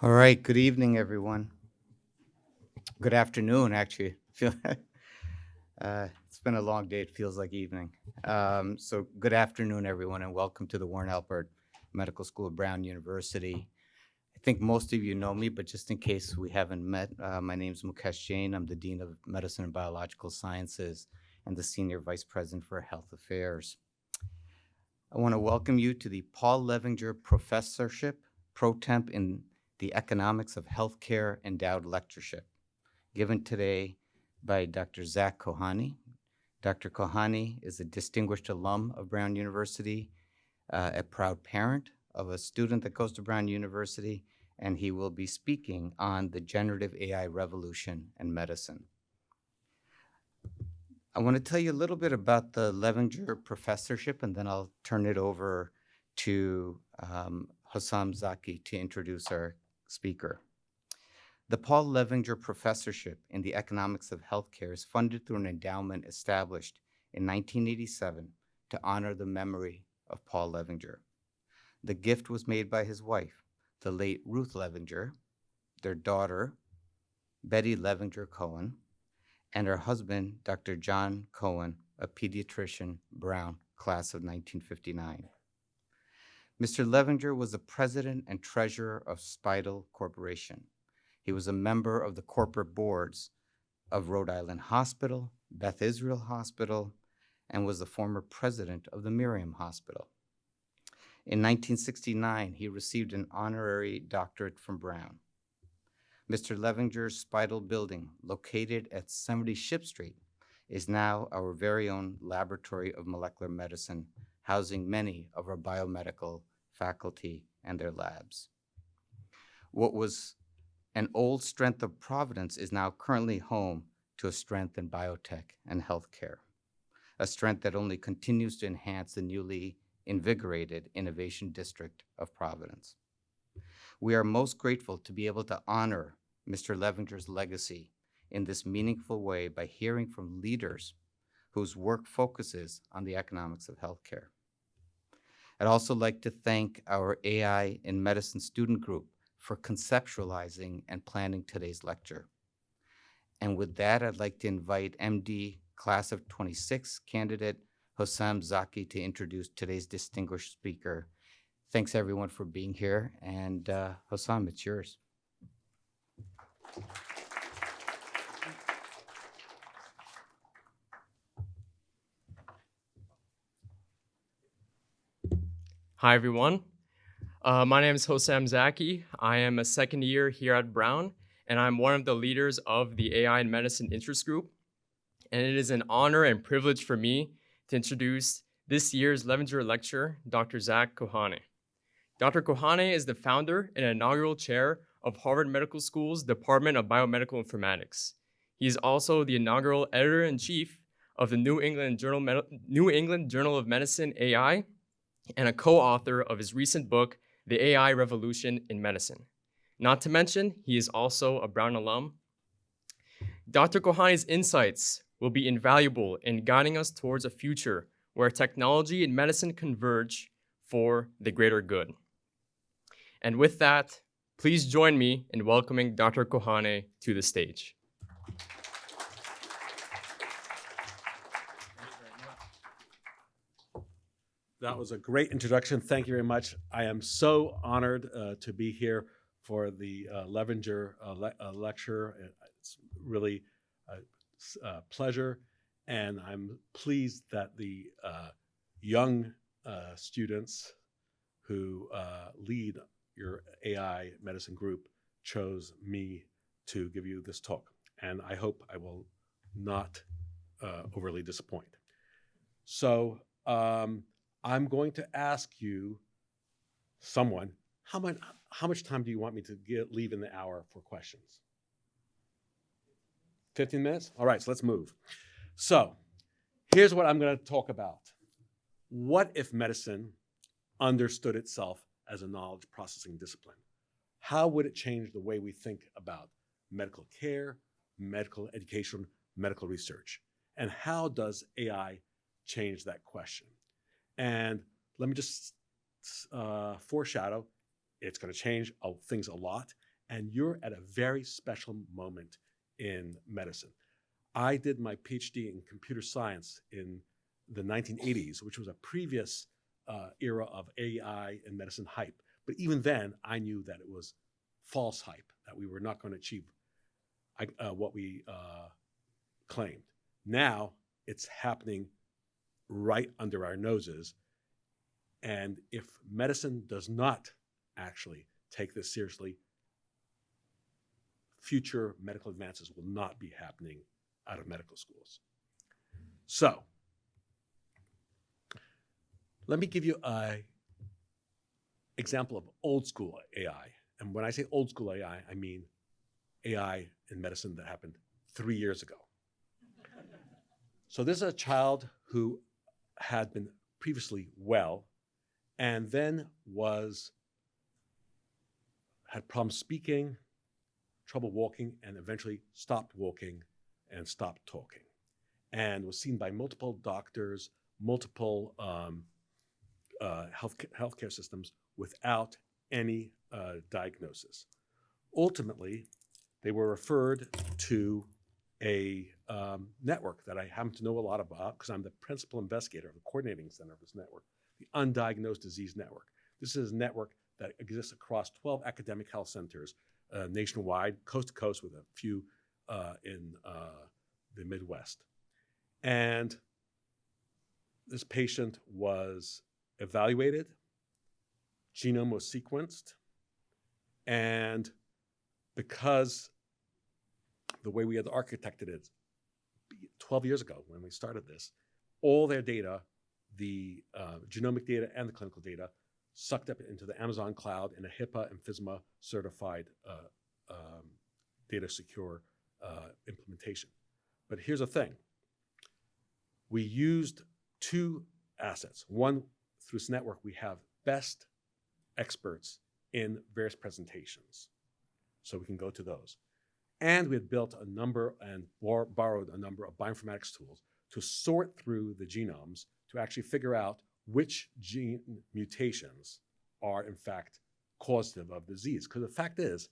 All right, good evening, everyone. Good afternoon, actually. It's been a long day. It feels like evening. So, good afternoon, everyone, and welcome to the Warren Alpert Medical School of Brown University. I think most of you know me, but just in case we haven't met, my name is Mukesh Jain. I'm the Dean of Medicine and Biological Sciences and the Senior Vice President for Health Affairs. I want to welcome you to the Paul Levinger Professorship Pro Temp in the Economics of Healthcare Endowed Lectureship, given today by Dr. Zach Kohane. Dr. Kohane is a distinguished alum of Brown University, a proud parent of a student that goes to Brown University, and he will be speaking on the generative AI revolution in medicine. I want to tell you a little bit about the Levinger Professorship, and then I'll turn it over to Hossam Zaki to introduce our speaker. The Paul Levinger Professorship in the Economics of Healthcare is funded through an endowment established in 1987 to honor the memory of Paul Levinger. The gift was made by his wife, the late Ruth Levinger, their daughter, Betty Levinger Cohen, and her husband, Dr. John Cohen, a pediatrician, Brown, class of 1959. Mr. Levinger was the president and treasurer of Spidal Corporation. He was a member of the corporate boards of Rhode Island Hospital, Beth Israel Hospital, and was the former president of the Miriam Hospital. In 1969, he received an honorary doctorate from Brown. Mr. Levinger's Spidal building, located at 70 Ship Street, is now our very own laboratory of molecular medicine, housing many of our biomedical faculty and their labs. What was an old strength of Providence is now currently home to a strength in biotech and healthcare, a strength that only continues to enhance the newly invigorated Innovation District of Providence. We are most grateful to be able to honor Mr. Levinger's legacy in this meaningful way by hearing from leaders whose work focuses on the economics of healthcare. I'd also like to thank our AI in Medicine student group for conceptualizing and planning today's lecture. And with that, I'd like to invite MD Class of 26 candidate Hossam Zaki to introduce today's distinguished speaker. Thanks everyone for being here, and Hossam, it's yours. Hi, everyone. My name is Hossam Zaki. I am a second year here at Brown, and I'm one of the leaders of the AI in Medicine interest group. And it is an honor and privilege for me to introduce this year's Levinger lecturer, Dr. Zach Kohane. Dr. Kohane is the founder and inaugural chair of Harvard Medical School's Department of Biomedical Informatics. He is also the inaugural editor-in-chief of the New England Journal of Medicine AI, and a co-author of his recent book, The AI Revolution in Medicine. Not to mention, he is also a Brown alum. Dr. Kohane's insights will be invaluable in guiding us towards a future where technology and medicine converge for the greater good. And with that, please join me in welcoming Dr. Kohane to the stage. That was a great introduction. Thank you very much. I am so honored to be here for the Levinger lecture. It's really a pleasure, and I'm pleased that the young students who lead your AI medicine group chose me to give you this talk, and I hope I will not overly disappoint. So, I'm going to ask you, someone, how much time do you want me to leave in the hour for questions? 15 minutes? All right, so let's move. So here's what I'm going to talk about. What if medicine understood itself as a knowledge processing discipline? How would it change the way we think about medical care, medical education, medical research? And how does AI change that question? And let me just foreshadow, it's going to change things a lot. And you're at a very special moment in medicine. I did my PhD in computer science in the 1980s, which was a previous era of AI and medicine hype. But even then, I knew that it was false hype, that we were not going to achieve what we claimed. Now it's happening right under our noses. And if medicine does not actually take this seriously, future medical advances will not be happening out of medical schools. So, let me give you an example of old school AI. And when I say old school AI, I mean AI in medicine that happened 3 years ago. So this is a child who had been previously well and then had problems speaking, trouble walking, and eventually stopped walking and stopped talking, and was seen by multiple doctors, multiple healthcare systems without any diagnosis. Ultimately, they were referred to a network that I happen to know a lot about because I'm the principal investigator of the coordinating center of this network, the Undiagnosed Disease Network. This is a network that exists across 12 academic health centers nationwide, coast to coast, with a few in the Midwest. And this patient was evaluated, genome was sequenced, and because the way we had architected it 12 years ago when we started this, all their data, the genomic data and the clinical data, sucked up into the Amazon cloud in a HIPAA and FSMA certified data secure implementation. But here's the thing. We used two assets. One, through this network, we have best experts in various presentations. So we can go to those. And we had built a number and borrowed a number of bioinformatics tools to sort through the genomes to actually figure out which gene mutations are in fact causative of disease. Because the fact is,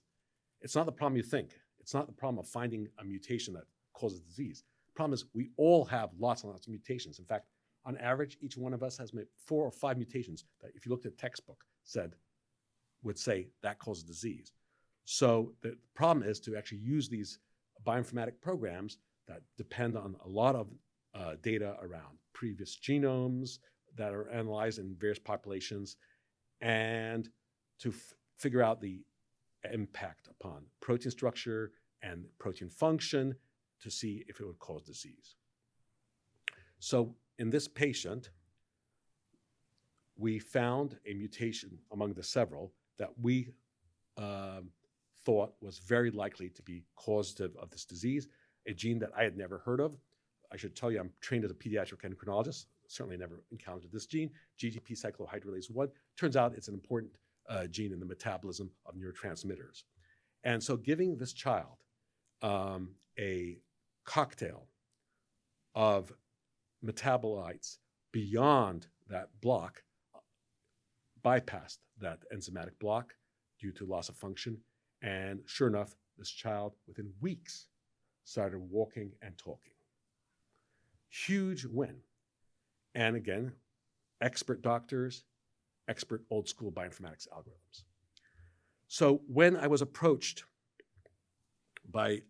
it's not the problem you think. It's not the problem of finding a mutation that causes disease. The problem is we all have lots and lots of mutations. In fact, on average, each one of us has 4 or 5 mutations that if you looked at a textbook would say that causes disease. So the problem is to actually use these bioinformatic programs that depend on a lot of data around previous genomes that are analyzed in various populations, and to figure out the impact upon protein structure and protein function to see if it would cause disease. So in this patient, we found a mutation among the several that we thought was very likely to be causative of this disease, a gene that I had never heard of. I should tell you, I'm trained as a pediatric endocrinologist. Certainly never encountered this gene, GTP cyclohydrolase 1. Turns out it's an important gene in the metabolism of neurotransmitters. And so giving this child a cocktail of metabolites beyond that block bypassed that enzymatic block due to loss of function. And sure enough, this child within weeks started walking and talking. Huge win. And again, expert doctors, expert old school bioinformatics algorithms. So when I was approached by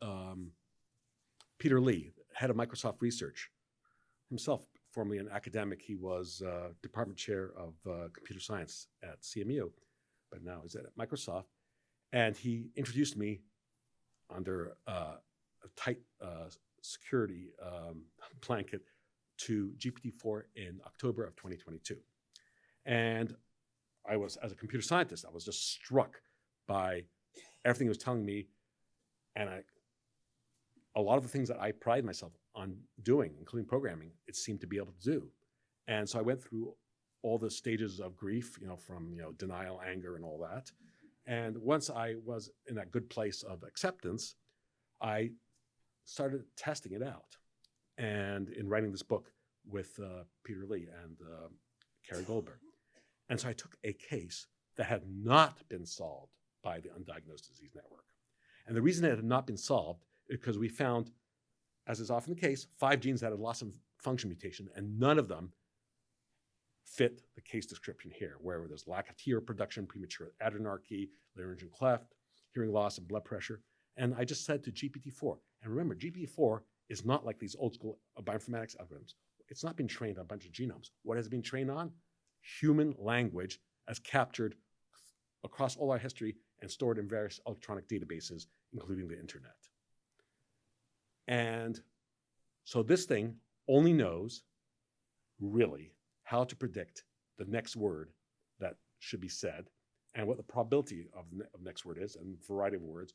Peter Lee, head of Microsoft Research, himself formerly an academic, he was department chair of computer science at CMU, but now he's at Microsoft. And he introduced me under a tight security blanket to GPT-4 in October of 2022. And I was, as a computer scientist, I was just struck by everything he was telling me. And a lot of the things that I pride myself on doing, including programming, it seemed to be able to do. And so I went through all the stages of grief, from denial, anger, and all that. And once I was in that good place of acceptance, I started testing it out. And in writing this book with Peter Lee and Carrie Goldberg. And so I took a case that had not been solved by the Undiagnosed Disease Network. And the reason it had not been solved is because we found, as is often the case, 5 genes that had loss of function mutation, and none of them fit the case description here, where there's lack of TR production, premature adrenarche, laryngeal cleft, hearing loss, and blood pressure. And I just said to GPT-4, and remember, GPT-4 is not like these old school bioinformatics algorithms. It's not been trained on a bunch of genomes. What has it been trained on? Human language as captured across all our history and stored in various electronic databases, including the internet. And so this thing only knows, really, how to predict the next word that should be said and what the probability of the next word is, and a variety of words,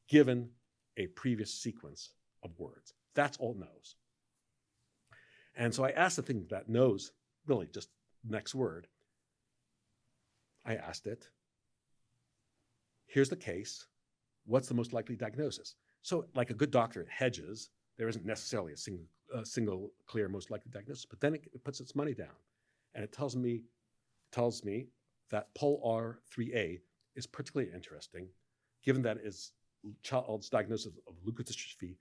given a previous sequence of words. That's all it knows. And so I asked the thing that knows really just next word. I asked it, here's the case. What's the most likely diagnosis? So like a good doctor, it hedges. There isn't necessarily a single clear most likely diagnosis, but then it puts its money down. And it tells me that POLR3A is particularly interesting, given that it's child's diagnosis of leukodystrophy,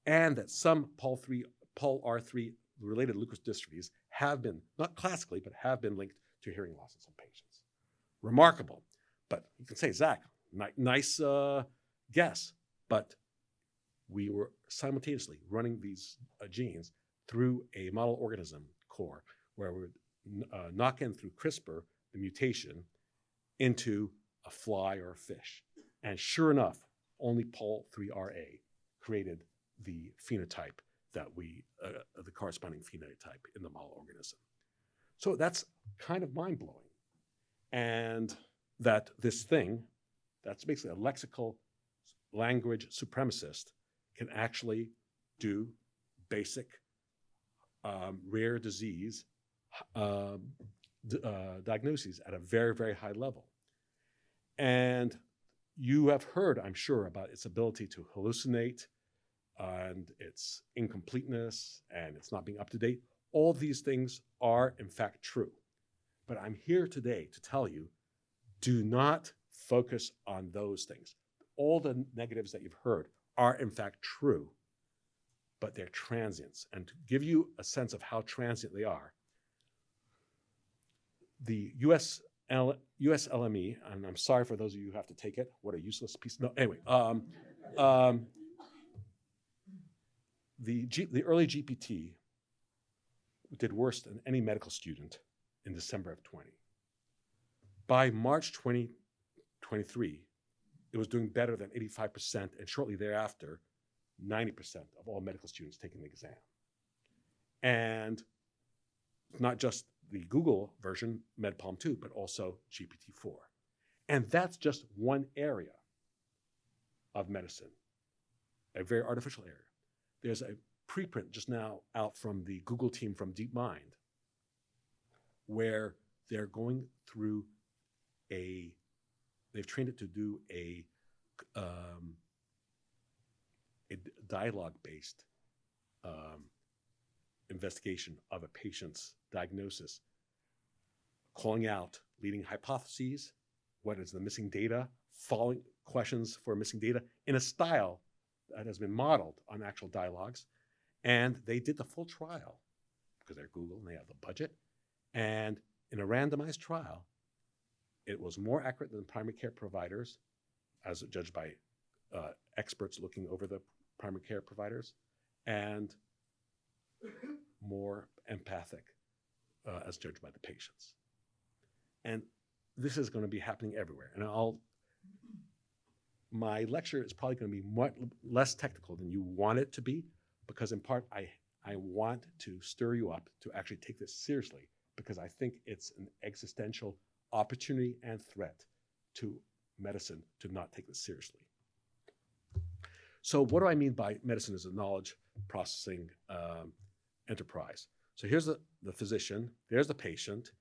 and that some POLR3 related leukodystrophies have been, not classically, but have been linked to hearing loss in some patients. Remarkable. But you can say, Zach, nice guess. But we were simultaneously running these genes through a model organism core, where we would knock in through CRISPR the mutation into a fly or a fish. And sure enough, only POL3RA created the phenotype that the corresponding phenotype in the model organism. So that's kind of mind-blowing. And that this thing, that's basically a lexical language supremacist, can actually do basic rare disease diagnoses at a very, very high level. And you have heard, I'm sure, about its ability to hallucinate and its incompleteness and its not being up to date. All these things are, in fact, true. But I'm here today to tell you, do not focus on those things. All the negatives that you've heard are, in fact, true, but they're transients. And to give you a sense of how transient they are, the US LME, and I'm sorry for those of you who have to take it, what a useless piece. No, anyway, the early GPT did worse than any medical student in December of 20. By March 2023, it was doing better than 85%, and shortly thereafter, 90% of all medical students taking the exam. And not just the Google version, MedPalm 2, but also GPT-4. And that's just one area of medicine, a very artificial area. There's a preprint just now out from the Google team from DeepMind, where they're going through they've trained it to do a dialogue-based investigation of a patient's diagnosis, calling out leading hypotheses, what is the missing data, following questions for missing data in a style that has been modeled on actual dialogues. And they did the full trial because they're Google and they have the budget. And in a randomized trial, it was more accurate than primary care providers, as judged by experts looking over the primary care providers, and more empathic as judged by the patients. And this is going to be happening everywhere. And my lecture is probably going to be much less technical than you want it to be, because in part I want to stir you up to actually take this seriously, because I think it's an existential opportunity and threat to medicine to not take this seriously. So what do I mean by medicine as a knowledge processing enterprise? So here's the physician, there's the patient,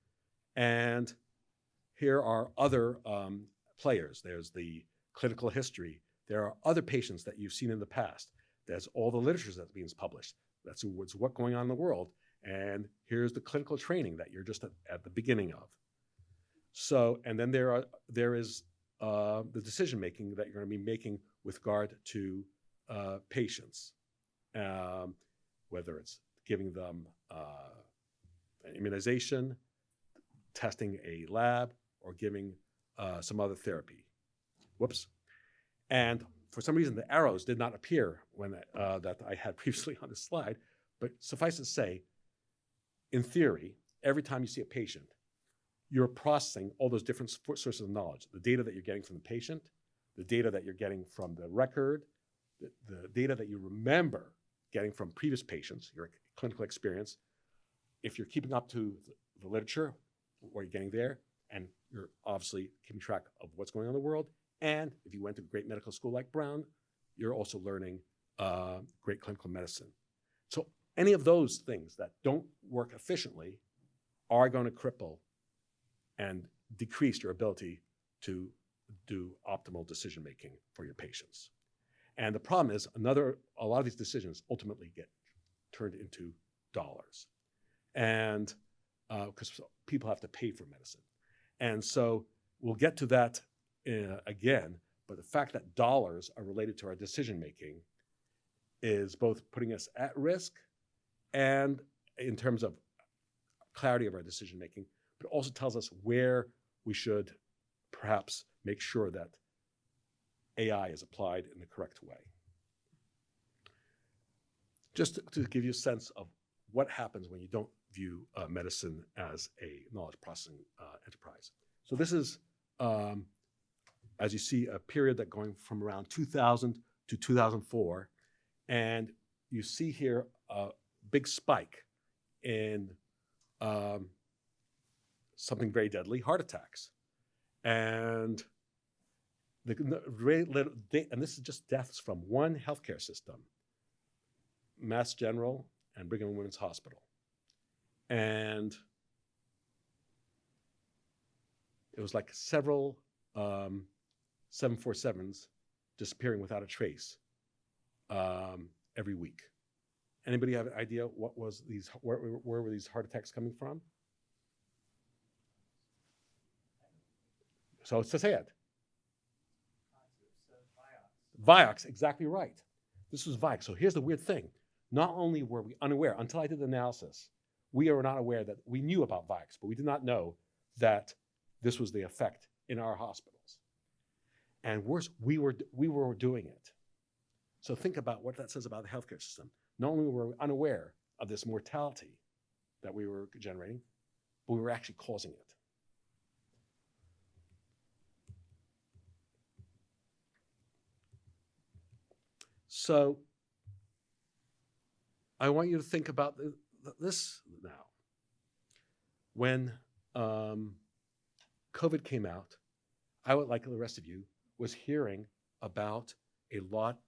and here are other players. There's the clinical history. There are other patients that you've seen in the past. There's all the literature that's being published. That's what's going on in the world. And here's the clinical training that you're just at the beginning of. So, and then there is the decision-making that you're going to be making with regard to patients, whether it's giving them an immunization, testing a lab, or giving some other therapy. Whoops. And for some reason, the arrows did not appear when that I had previously on the slide, but suffice to say, in theory, every time you see a patient, you're processing all those different sources of knowledge, the data that you're getting from the patient, the data that you're getting from the record, the data that you remember getting from previous patients, your clinical experience. If you're keeping up to the literature, what you're getting there, and you're obviously keeping track of what's going on in the world, and if you went to a great medical school like Brown, you're also learning great clinical medicine. So any of those things that don't work efficiently are going to cripple and decrease your ability to do optimal decision-making for your patients. And the problem is a lot of these decisions ultimately get turned into dollars. And because people have to pay for medicine. And so we'll get to that again, but the fact that dollars are related to our decision-making is both putting us at risk and in terms of clarity of our decision-making, but it also tells us where we should perhaps make sure that AI is applied in the correct way. Just to give you a sense of what happens when you don't view medicine as a knowledge processing enterprise. So this is, as you see, a period that going from around 2000 to 2004, and you see here a big spike in something very deadly, heart attacks. And and this is just deaths from one healthcare system, Mass General and Brigham and Women's Hospital. And it was like several 747s disappearing without a trace every week. Anybody have an idea what was these? Where were these heart attacks coming from? So it's to say it. Vioxx, exactly right. This was Vioxx. So here's the weird thing. Not only were we unaware, until I did the analysis, we were not aware that we knew about Vioxx, but we did not know that this was the effect in our hospitals. And worse, we were doing it. So think about what that says about the healthcare system. Not only were we unaware of this mortality that we were generating, but we were actually causing it. So I want you to think about this now. When COVID came out, I would, like the rest of you, was hearing about a lot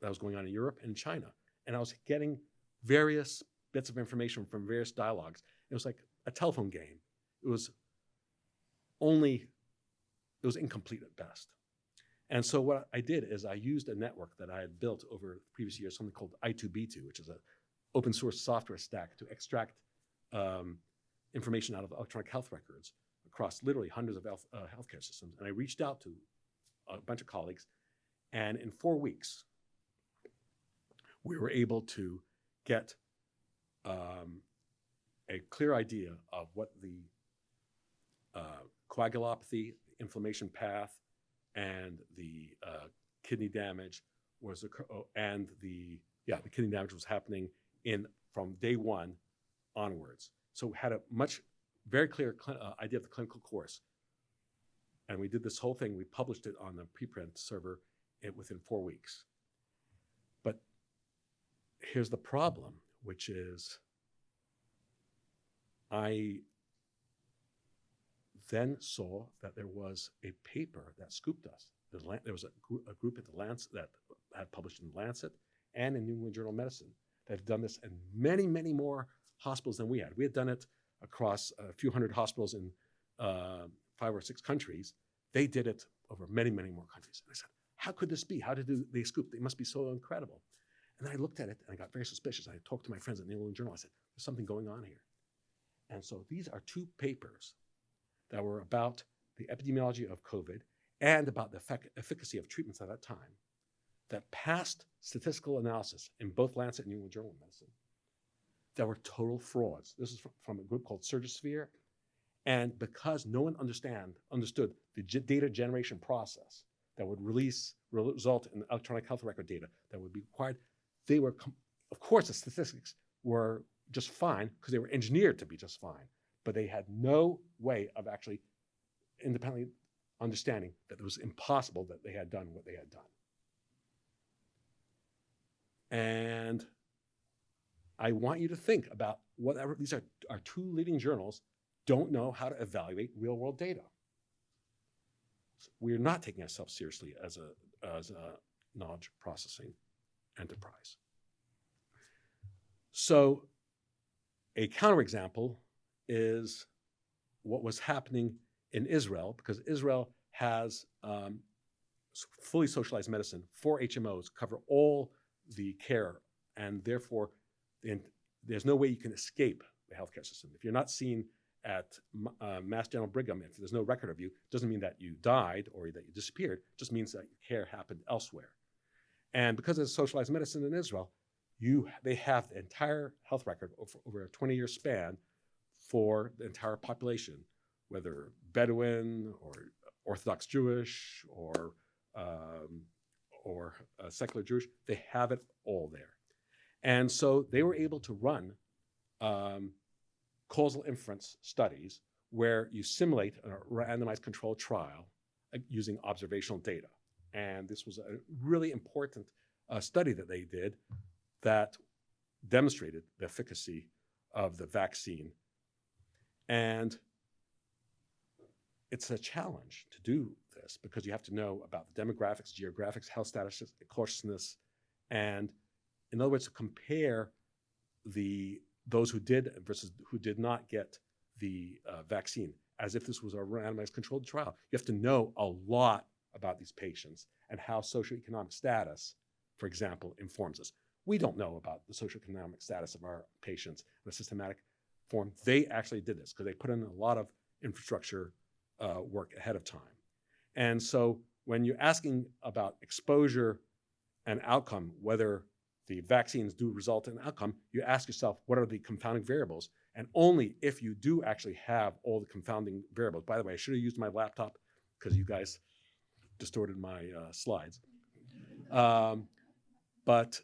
that was going on in Europe and China. And I was getting various bits of information from various dialogues. It was like a telephone game. It was incomplete at best. And so what I did is I used a network that I had built over previous years, something called I2B2, which is an open source software stack to extract information out of electronic health records across literally hundreds of healthcare systems. And I reached out to a bunch of colleagues, and in 4 weeks, we were able to get a clear idea of what the coagulopathy, inflammation path, and the kidney damage was, and the kidney damage was happening from day one onwards. So we had a very clear idea of the clinical course. And we did this whole thing. We published it on the preprint server within 4 weeks. But here's the problem, which is I then saw that there was a paper that scooped us. There was a group at the Lancet that had published in the Lancet and in New England Journal of Medicine that had done this in many, many more hospitals than we had. We had done it across a few hundred hospitals in 5 or 6 countries. They did it over many, many more countries. And I said, how could this be? How did they scoop? They must be so incredible. And then I looked at it and I got very suspicious. I talked to my friends at New England Journal. I said, there's something going on here. And so these are 2 papers that were about the epidemiology of COVID and about the efficacy of treatments at that time that passed statistical analysis in both Lancet and New England Journal of Medicine that were total frauds. This is from a group called Surgisphere. And because no one understood the data generation process that would result in electronic health record data that would be required, they were, of course, the statistics were just fine because they were engineered to be just fine, but they had no way of actually independently understanding that it was impossible that they had done what they had done. And I want you to think about whatever, these are our two leading journals, don't know how to evaluate real world data. So we're not taking ourselves seriously as a knowledge processing enterprise. So a counterexample is what was happening in Israel, because Israel has fully socialized medicine. 4 HMOs cover all the care, and therefore there's no way you can escape the healthcare system. If you're not seen at Mass General Brigham, if there's no record of you, it doesn't mean that you died or that you disappeared, it just means that your care happened elsewhere. And because of socialized medicine in Israel, they have the entire health record over a 20-year span for the entire population, whether Bedouin or Orthodox Jewish or secular Jewish, they have it all there. And so they were able to run causal inference studies where you simulate a randomized controlled trial using observational data. And this was a really important study that they did that demonstrated the efficacy of the vaccine. And it's a challenge to do this because you have to know about the demographics, geographics, health status, cautiousness, and in other words, to compare those who did versus who did not get the vaccine, as if this was a randomized controlled trial. You have to know a lot about these patients and how socioeconomic status, for example, informs us. We don't know about the socioeconomic status of our patients in a systematic form. They actually did this because they put in a lot of infrastructure work ahead of time. And so when you're asking about exposure and outcome, whether the vaccines do result in outcome, you ask yourself, what are the confounding variables? And only if you do actually have all the confounding variables. By the way, I should have used my laptop because you guys distorted my slides. But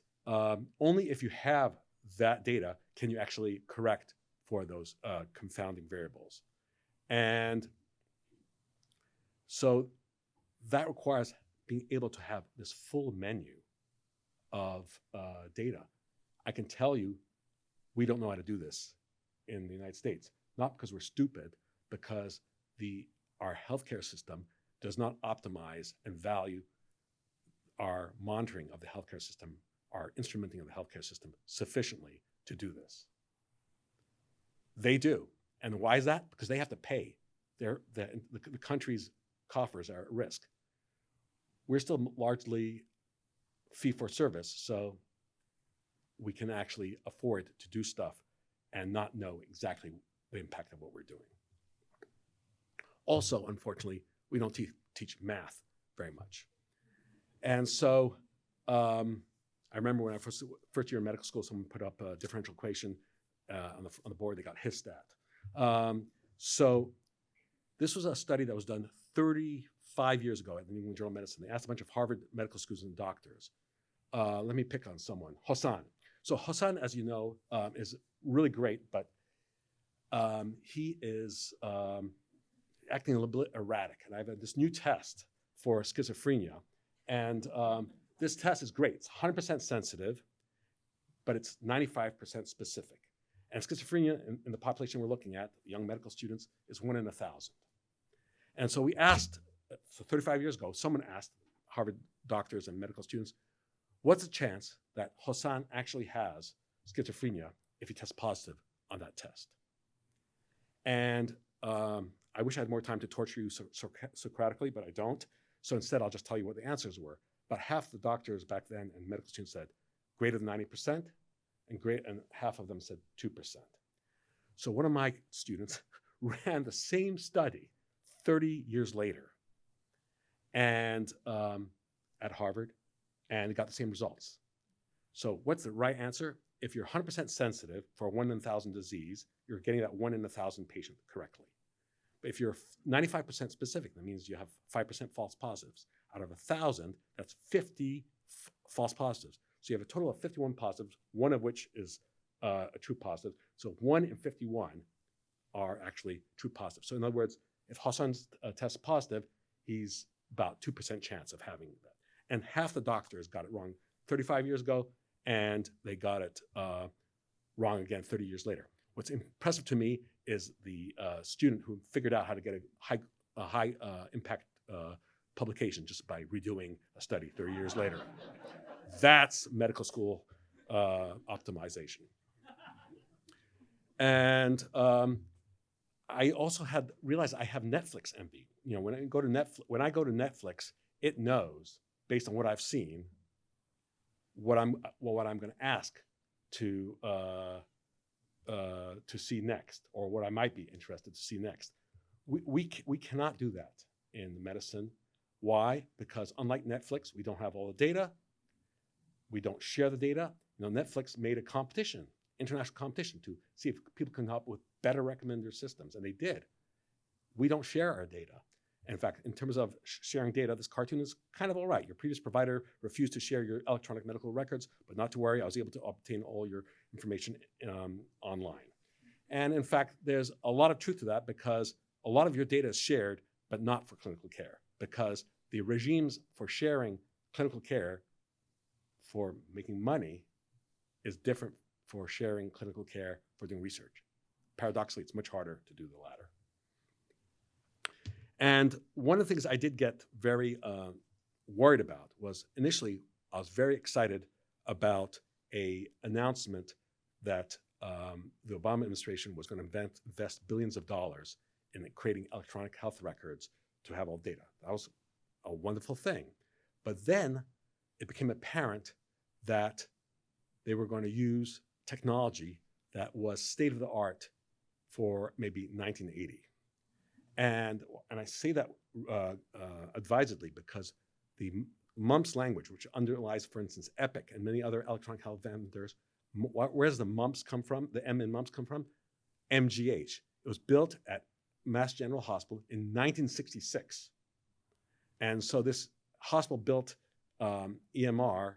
only if you have that data can you actually correct for those confounding variables. And so that requires being able to have this full menu of data. I can tell you, we don't know how to do this in the United States, not because we're stupid, because our healthcare system does not optimize and value our monitoring of the healthcare system, our instrumenting of the healthcare system sufficiently to do this. They do. And why is that? Because they have to pay. The country's coffers are at risk. We're still largely fee-for-service, so we can actually afford to do stuff and not know exactly the impact of what we're doing. Also, unfortunately, we don't teach math very much. And so I remember when I first year in medical school, someone put up a differential equation on the board. They got hissed at. So this was a study that was done 35 years ago at the New England Journal of Medicine. They asked a bunch of Harvard medical schools and doctors. Let me pick on someone, Hassan. So Hassan, as you know, is really great, but he is acting a little bit erratic. And I have this new test for schizophrenia. And this test is great. It's 100% sensitive, but it's 95% specific. And schizophrenia in the population we're looking at, young medical students, is 1 in 1,000. And so we asked, so 35 years ago, someone asked Harvard doctors and medical students, what's the chance that Hassan actually has schizophrenia if he tests positive on that test? And I wish I had more time to torture you Socratically, but I don't. So instead, I'll just tell you what the answers were. About half the doctors back then and medical students said greater than 90%, and half of them said 2%. So one of my students ran the same study 30 years later, and at Harvard, and got the same results. So what's the right answer? If you're 100% sensitive for a 1 in 1,000 disease, you're getting that 1 in 1,000 patient correctly. But if you're 95% specific, that means you have 5% false positives. Out of 1,000, that's 50 false positives. So you have a total of 51 positives, one of which is a true positive. So 1 in 51 are actually true positives. So in other words, if Hassan tests positive, he's about 2% chance of having that. And half the doctors got it wrong 35 years ago, and they got it wrong again 30 years later. What's impressive to me is the student who figured out how to get a high impact publication just by redoing a study 30 years later. That's medical school optimization. And I also realized I have Netflix envy. You know, when I go to Netflix, it knows based on what I've seen what I'm going to ask to see next, or what I might be interested to see next. We cannot do that in medicine. Why? Because unlike Netflix, we don't have all the data. We don't share the data. You know, Netflix made a competition, international competition, to see if people can come up with better recommender systems, and they did. We don't share our data. In fact, in terms of sharing data, this cartoon is kind of all right. Your previous provider refused to share your electronic medical records, but not to worry, I was able to obtain all your information online. And in fact, there's a lot of truth to that, because a lot of your data is shared, but not for clinical care, because the regimes for sharing clinical care for making money is different for sharing clinical care for doing research. Paradoxically, it's much harder to do the latter. And one of the things I did get very worried about was, initially, I was very excited about an announcement that the Obama administration was going to invest billions of dollars in creating electronic health records to have all data. That was a wonderful thing. But then it became apparent that they were going to use technology that was state of the art for maybe 1980. And I say that advisedly, because the mumps language, which underlies, for instance, Epic and many other electronic health vendors, where does the mumps come from? The M in mumps come from? MGH. It was built at Mass General Hospital in 1966. And so this hospital-built EMR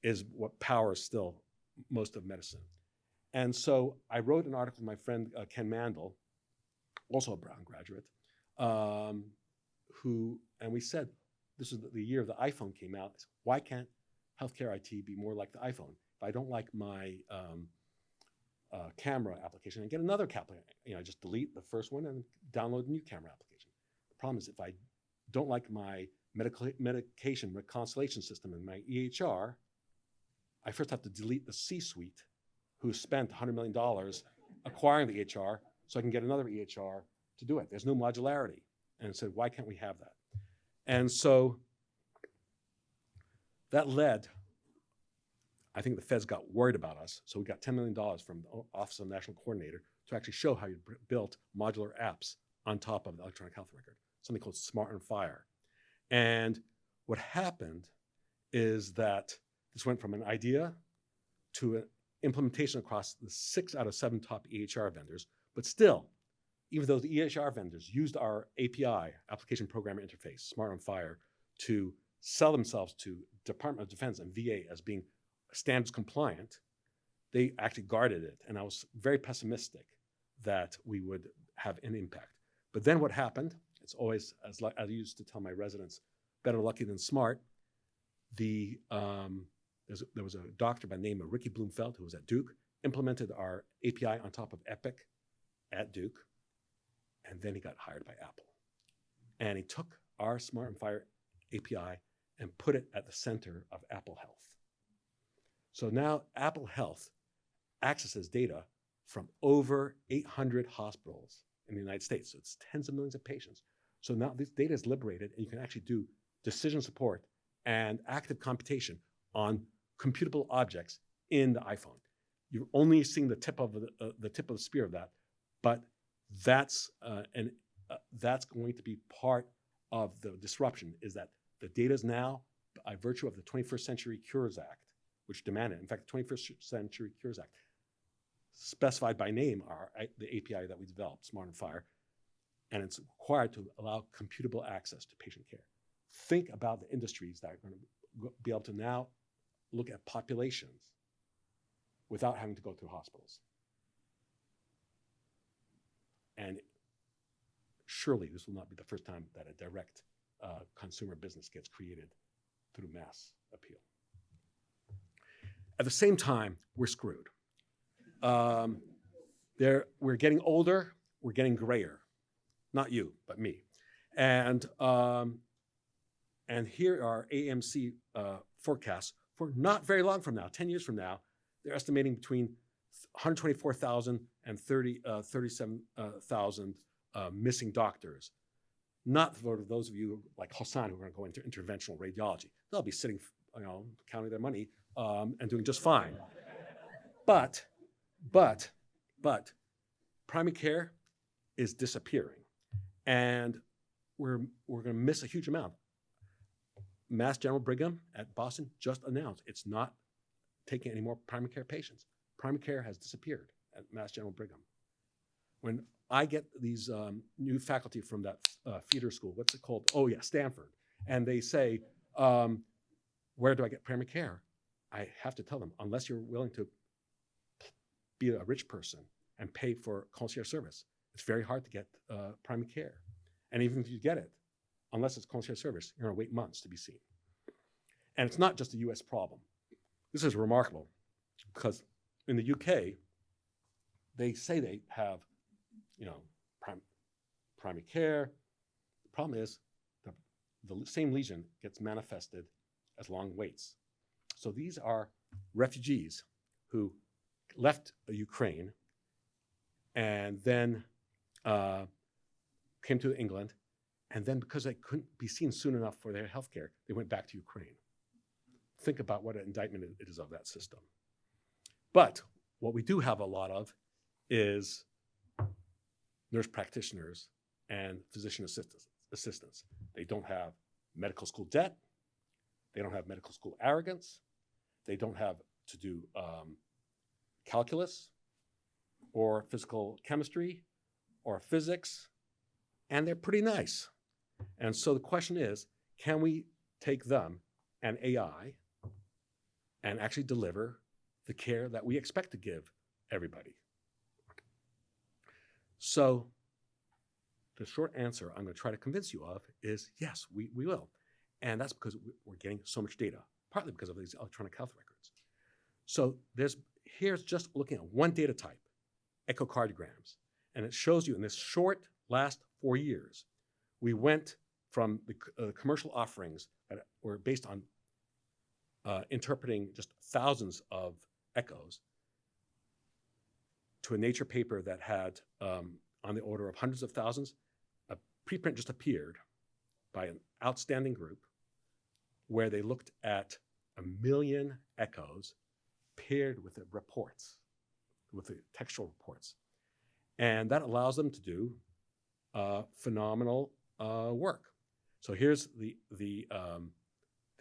is what powers still most of medicine. And so I wrote an article with my friend Ken Mandel, also a Brown graduate, and we said, this is the year the iPhone came out. Why can't healthcare IT be more like the iPhone? If I don't like my camera application, I get another camera. You know, I just delete the first one and download a new camera application. The problem is, if I don't like my medication reconciliation system in my EHR, I first have to delete the C-suite who spent $100 million acquiring the EHR, so I can get another EHR to do it. There's no modularity. And so why can't we have that? And so that led, I think the feds got worried about us, so we got $10 million from the Office of the National Coordinator to actually show how you built modular apps on top of the electronic health record, something called Smart and Fire. And what happened is that this went from an idea to an implementation across the 6 out of 7 top EHR vendors. But still, even though the EHR vendors used our API, Application Programmer Interface, Smart on Fire, to sell themselves to Department of Defense and VA as being standards compliant, they actually guarded it. And I was very pessimistic that we would have an impact. But then what happened, it's always, as I used to tell my residents, better lucky than smart. There was a doctor by the name of Ricky Bloomfeld, who was at Duke, implemented our API on top of Epic at Duke, and then he got hired by Apple. And he took our Smart and Fire API and put it at the center of Apple Health. So now Apple Health accesses data from over 800 hospitals in the United States. So it's tens of millions of patients. So now this data is liberated, and you can actually do decision support and active computation on computable objects in the iPhone. You're only seeing the tip of the spear of that, but that's an that's going to be part of the disruption, is that the data is now, by virtue of the 21st Century Cures Act, which demanded, in fact, the 21st Century Cures Act, specified by name are the API that we developed, Smart and Fire, and it's required to allow computable access to patient care. Think about the industries that are going to be able to now look at populations without having to go to hospitals. And surely this will not be the first time that a direct consumer business gets created through mass appeal. At the same time, we're screwed. We're getting older, we're getting grayer. Not you, but me. And here are AMC forecasts for not very long from now, 10 years from now. They're estimating between 124,000 and 37,000 missing doctors. Not for those of you like Hassan who are going to go into interventional radiology. They'll be sitting, counting their money and doing just fine. But primary care is disappearing, and we're going to miss a huge amount. Mass General Brigham at Boston just announced it's not taking any more primary care patients. Primary care has disappeared at Mass General Brigham. When I get these new faculty from that feeder school, what's it called? Oh yeah, Stanford. And they say, where do I get primary care? I have to tell them, unless you're willing to be a rich person and pay for concierge service, it's very hard to get primary care. And even if you get it, unless it's concierge service, you're gonna wait months to be seen. And it's not just a US problem. This is remarkable because in the UK, they say they have, primary care. The problem is the same lesion gets manifested as long waits. So these are refugees who left Ukraine and then came to England, and then because they couldn't be seen soon enough for their health care, they went back to Ukraine. Think about what an indictment it is of that system. But what we do have a lot of is nurse practitioners and physician assistants. They don't have medical school debt. They don't have medical school arrogance. They don't have to do calculus or physical chemistry or physics, and they're pretty nice. And so the question is, can we take them and AI and actually deliver the care that we expect to give everybody? So the short answer I'm going to try to convince you of is yes, we will. And that's because we're getting so much data, partly because of these electronic health records. So here's just looking at one data type, echocardiograms. And it shows you in this short last 4 years, we went from the commercial offerings that were based on interpreting just thousands of echoes to a Nature paper that had on the order of hundreds of thousands. A preprint just appeared by an outstanding group where they looked at 1 million echoes paired with the reports, with the textual reports. And that allows them to do phenomenal work. So here's the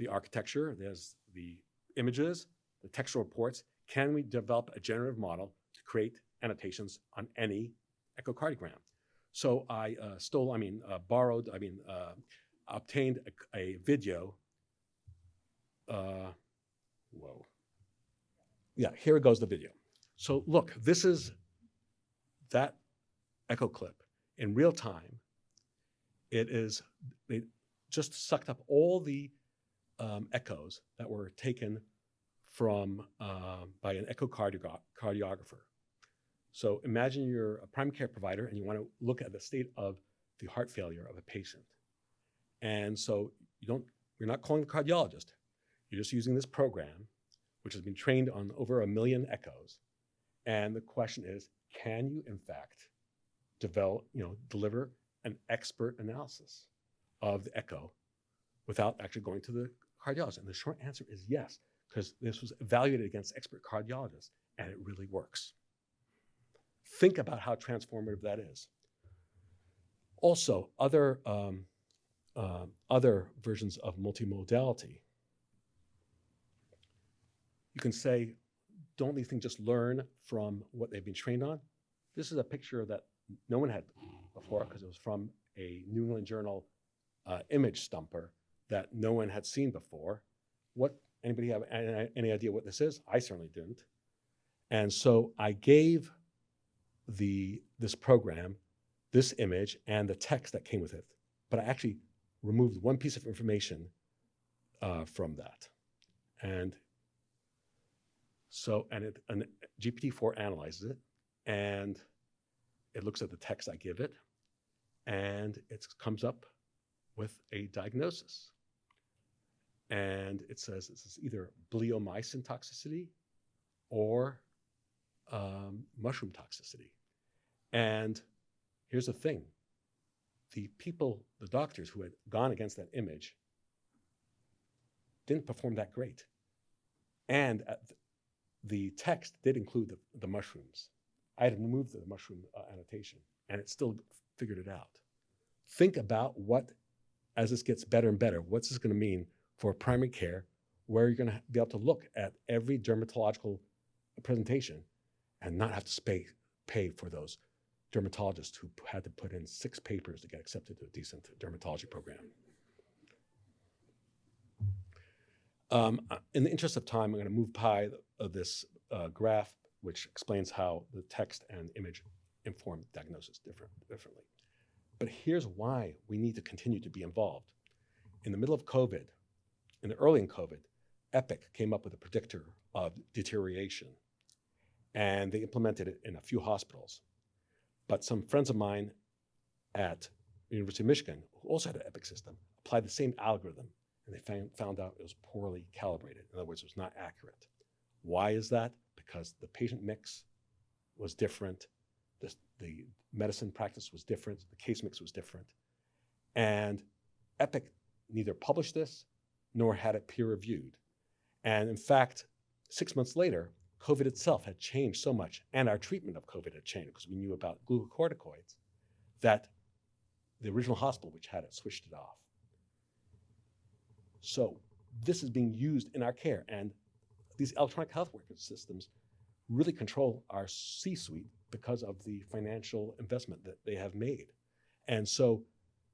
architecture, there's the images, the textual reports. Can we develop a generative model to create annotations on any echocardiogram? So I obtained a video. Whoa. Yeah, here goes the video. So look, this is that echo clip in real time. They just sucked up all the echoes that were taken from by an echocardiographer. So imagine you're a primary care provider and you want to look at the state of the heart failure of a patient. And so you're not calling the cardiologist. You're just using this program, which has been trained on over 1 million echoes. And the question is, can you in fact deliver an expert analysis of the echo without actually going to the cardiologist? And the short answer is yes, because this was evaluated against expert cardiologists, and it really works. Think about how transformative that is. Also, other versions of multimodality. You can say, don't these things just learn from what they've been trained on? This is a picture that no one had before because it was from a New England Journal image stumper that no one had seen before. Anybody have any idea what this is? I certainly didn't. And so I gave this program this image and the text that came with it, but I actually removed one piece of information from that. And GPT-4 analyzes it, and it looks at the text I give it, and it comes up with a diagnosis. And it says this is either bleomycin toxicity or mushroom toxicity. And here's the thing. The doctors who had gone against that image didn't perform that great. And the text did include the mushrooms. I had removed the mushroom annotation, and it still figured it out. Think about as this gets better and better, what's this going to mean for primary care, where you're going to be able to look at every dermatological presentation and not have to pay for those dermatologists who had to put in 6 papers to get accepted to a decent dermatology program. In the interest of time, I'm going to move by this graph, which explains how the text and image inform diagnosis differently. But here's why we need to continue to be involved. In the middle of COVID, early in COVID, Epic came up with a predictor of deterioration, and they implemented it in a few hospitals. But some friends of mine at the University of Michigan, who also had an Epic system, applied the same algorithm, and they found out it was poorly calibrated. In other words, it was not accurate. Why is that? Because the patient mix was different, the medicine practice was different, the case mix was different. And Epic neither published this nor had it peer reviewed. And in fact, 6 months later, COVID itself had changed so much, and our treatment of COVID had changed because we knew about glucocorticoids, that the original hospital which had it switched it off. So this is being used in our care, and these electronic health record systems really control our C-suite because of the financial investment that they have made. And so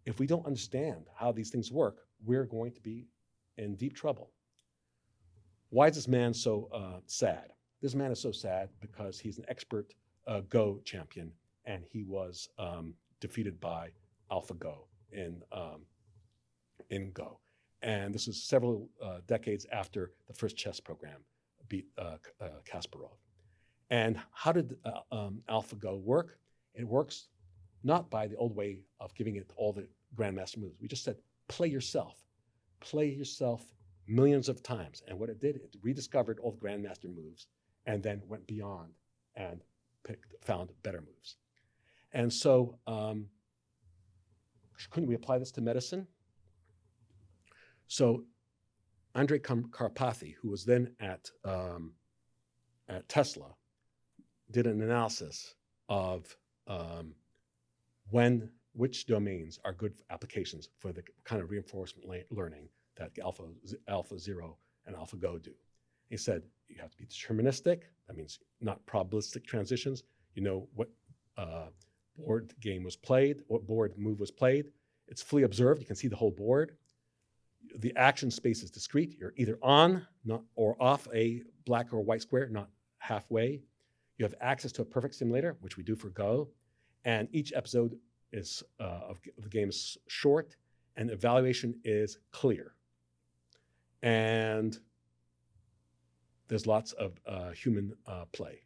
if we don't understand how these things work, we're going to be in deep trouble. Why is this man so sad? This man is so sad because he's an expert Go champion, and he was defeated by AlphaGo in Go. And this was several decades after the first chess program beat Kasparov. And how did AlphaGo work? It works not by the old way of giving it all the grandmaster moves. We just said, play yourself millions of times. And what it did, it rediscovered all the grandmaster moves and then went beyond and found better moves. And so couldn't we apply this to medicine? So Andrei Karpathy, who was then at Tesla, did an analysis of which domains are good applications for the kind of reinforcement learning that AlphaZero and AlphaGo do. He said you have to be deterministic. That means not probabilistic transitions. You know what board game was played, what board move was played. It's fully observed. You can see the whole board. The action space is discrete. You're either on or off a black or white square, not halfway. You have access to a perfect simulator, which we do for Go. And each episode of the game is short, and evaluation is clear. And there's lots of human play.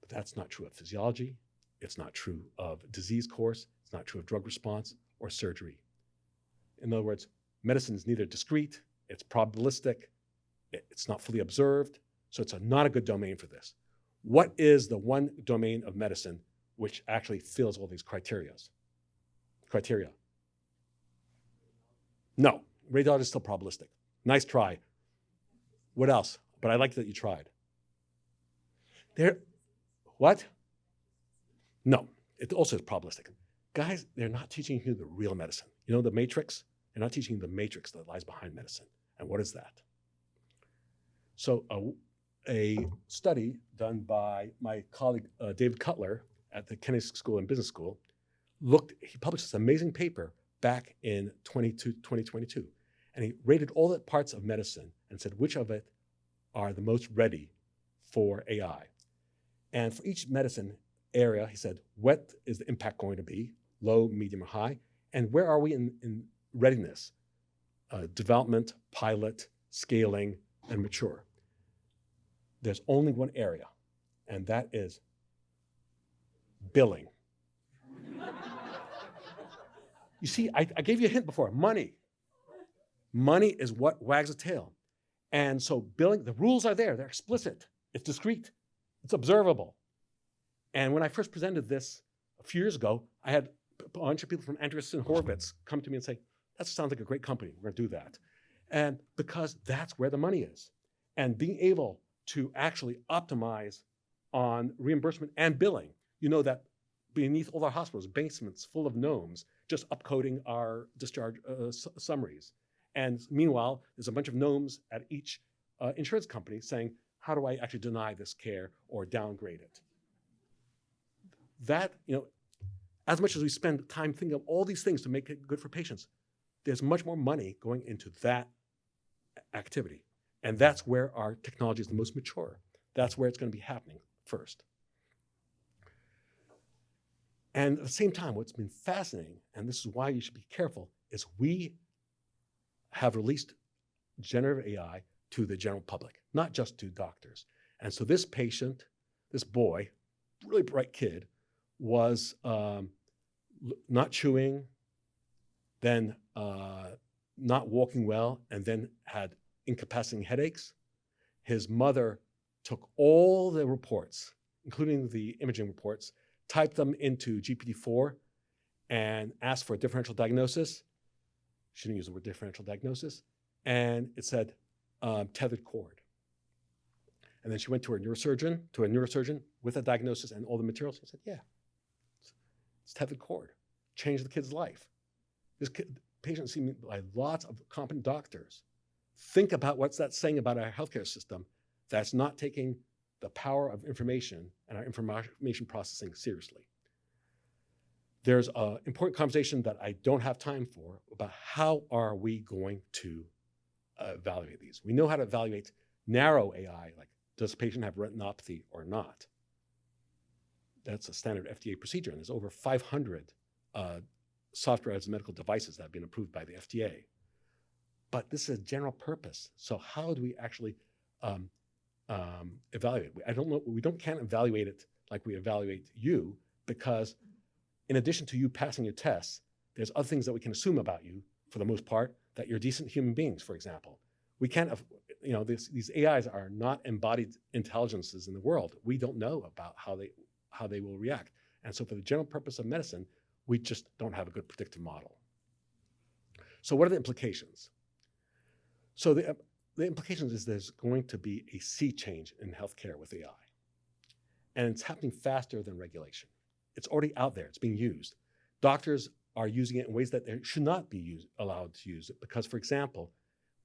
But that's not true of physiology. It's not true of disease course. It's not true of drug response or surgery. In other words, medicine is neither discrete, it's probabilistic, it's not fully observed, so it's not a good domain for this. What is the one domain of medicine which actually fills all these criteria? No, radiology is still probabilistic. Nice try. What else? But I like that you tried. What? No, it also is probabilistic. guys, they're not teaching you the real medicine. You know the matrix? They're not teaching you the matrix that lies behind medicine. And what is that? So a study done by my colleague David Cutler at the Kennedy School and Business School he published this amazing paper back in 2022. And he rated all the parts of medicine and said which of it are the most ready for AI. And for each medicine area, he said, what is the impact going to be? Low, medium, or high? And where are we in readiness? Development, pilot, scaling, and mature. There's only one area, and that is billing. You see, I gave you a hint before, money. Money is what wags the tail. And so billing, the rules are there, they're explicit, it's discrete, it's observable. And when I first presented this a few years ago, I had a bunch of people from Andreessen Horowitz come to me and say, that sounds like a great company, we're gonna do that. And because that's where the money is. And being able to actually optimize on reimbursement and billing, you know that beneath all our hospitals, basements full of gnomes, just upcoding our discharge summaries. And meanwhile, there's a bunch of gnomes at each insurance company saying, how do I actually deny this care or downgrade it? That, as much as we spend time thinking of all these things to make it good for patients, there's much more money going into that activity. And that's where our technology is the most mature. That's where it's going to be happening first. And at the same time, what's been fascinating, and this is why you should be careful, is we have released generative AI to the general public, not just to doctors. And so this patient, this boy, really bright kid, was not chewing, then not walking well, and then had incapacitating headaches. His mother took all the reports, including the imaging reports, typed them into GPT-4 and asked for a differential diagnosis. She didn't use the word differential diagnosis. And it said tethered cord. And then she went to a neurosurgeon with a diagnosis and all the materials. He said, yeah, it's tethered cord. Changed the kid's life. This patient seen by lots of competent doctors. Think about what's that saying about our healthcare system that's not taking the power of information and our information processing seriously. There's an important conversation that I don't have time for about how are we going to evaluate these. We know how to evaluate narrow AI, like does the patient have retinopathy or not? That's a standard FDA procedure, and there's over 500 software as medical devices that have been approved by the FDA. But this is a general purpose. So how do we actually evaluate? I don't know. Can't evaluate it like we evaluate you, because in addition to you passing your tests, there's other things that we can assume about you, for the most part, that you're decent human beings, for example. We can't, these AIs are not embodied intelligences in the world. We don't know about how they will react. And so for the general purpose of medicine, we just don't have a good predictive model. So what are the implications? So the implications is there's going to be a sea change in healthcare with AI. And it's happening faster than regulation. It's already out there, it's being used. Doctors are using it in ways that they should not be allowed to use it, because, for example,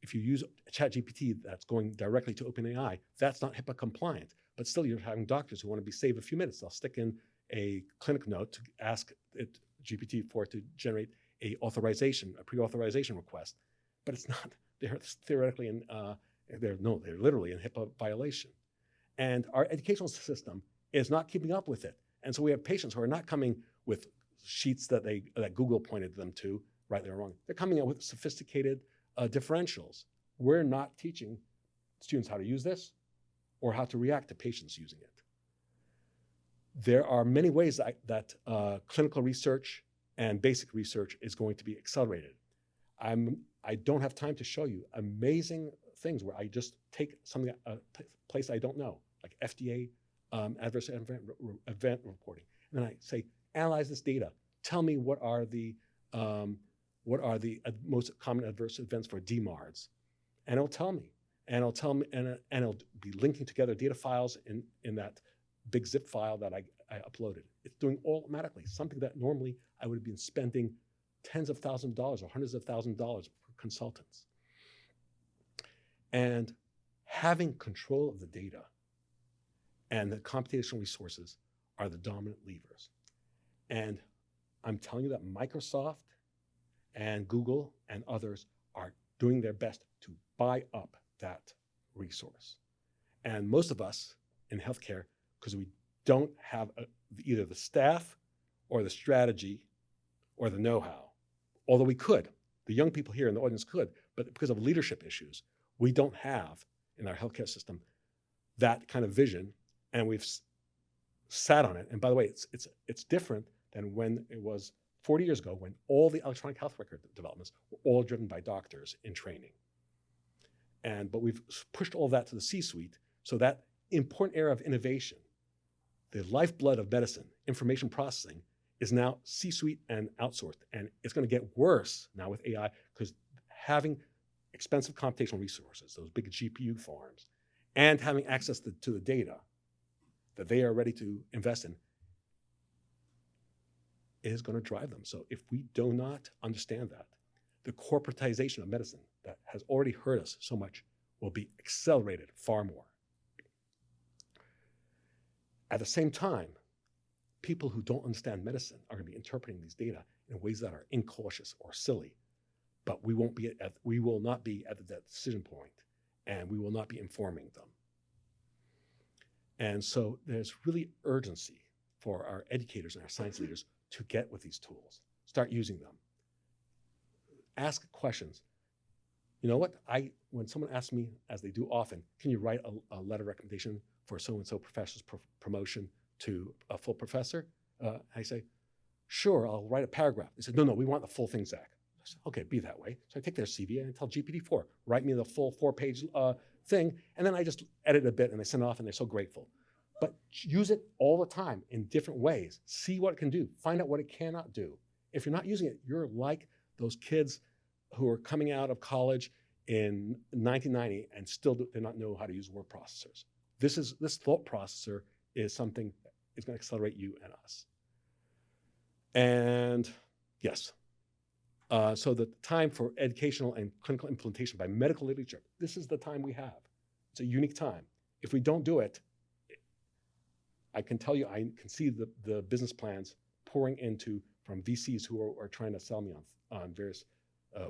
if you use ChatGPT that's going directly to OpenAI, that's not HIPAA compliant, but still you're having doctors who want to be saved a few minutes. They'll stick in a clinic note to ask it, GPT-4 to generate a pre-authorization request, but it's not, they're theoretically they're literally in HIPAA violation. And our educational system is not keeping up with it. And so we have patients who are not coming with sheets that Google pointed them to, rightly or wrong. They're coming up with sophisticated differentials. We're not teaching students how to use this or how to react to patients using it. There are many ways that clinical research and basic research is going to be accelerated. I don't have time to show you amazing things where I just take something, a place I don't know, like FDA adverse event reporting. And then I say, analyze this data. Tell me what are the most common adverse events for DMARDs. And it'll tell me. And it'll be linking together data files in that big zip file that I uploaded. It's doing automatically, something that normally I would have been spending tens of thousands of dollars or hundreds of thousands of dollars for consultants. And having control of the data and the computational resources are the dominant levers. And I'm telling you that Microsoft and Google and others are doing their best to buy up that resource. And most of us in healthcare, because we don't have either the staff or the strategy or the know-how, although we could, the young people here in the audience could, but because of leadership issues, we don't have in our healthcare system that kind of vision, and we've sat on it. And by the way, it's different than when it was 40 years ago, when all the electronic health record developments were all driven by doctors in training. But we've pushed all that to the C-suite, so that important area of innovation, the lifeblood of medicine, information processing, is now C-suite and outsourced. And it's going to get worse now with AI, because having expensive computational resources, those big GPU farms, and having access to the data that they are ready to invest in is going to drive them. So if we do not understand that, the corporatization of medicine that has already hurt us so much will be accelerated far more. At the same time, people who don't understand medicine are going to be interpreting these data in ways that are incautious or silly, but we will not be at that decision point, and we will not be informing them. And so there's really urgency for our educators and our science leaders to get with these tools, start using them. Ask questions. You know what? When someone asks me, as they do often, can you write a letter of recommendation for so-and-so professor's promotion to a full professor? I say, sure, I'll write a paragraph. They said, no, we want the full thing, Zach. I said, okay, be that way. So I take their CV and I tell GPT-4, write me the full 4-page thing, and then I just edit a bit and they send it off and they're so grateful. But use it all the time in different ways. See what it can do. Find out what it cannot do. If you're not using it, you're like those kids who are coming out of college in 1990 and still do not know how to use word processors. This thought processor is something that is going to accelerate you and us. And yes, so the time for educational and clinical implementation by medical literature, this is the time we have. It's a unique time. If we don't do it, I can tell you, I can see the business plans pouring into from VCs who are trying to sell me on various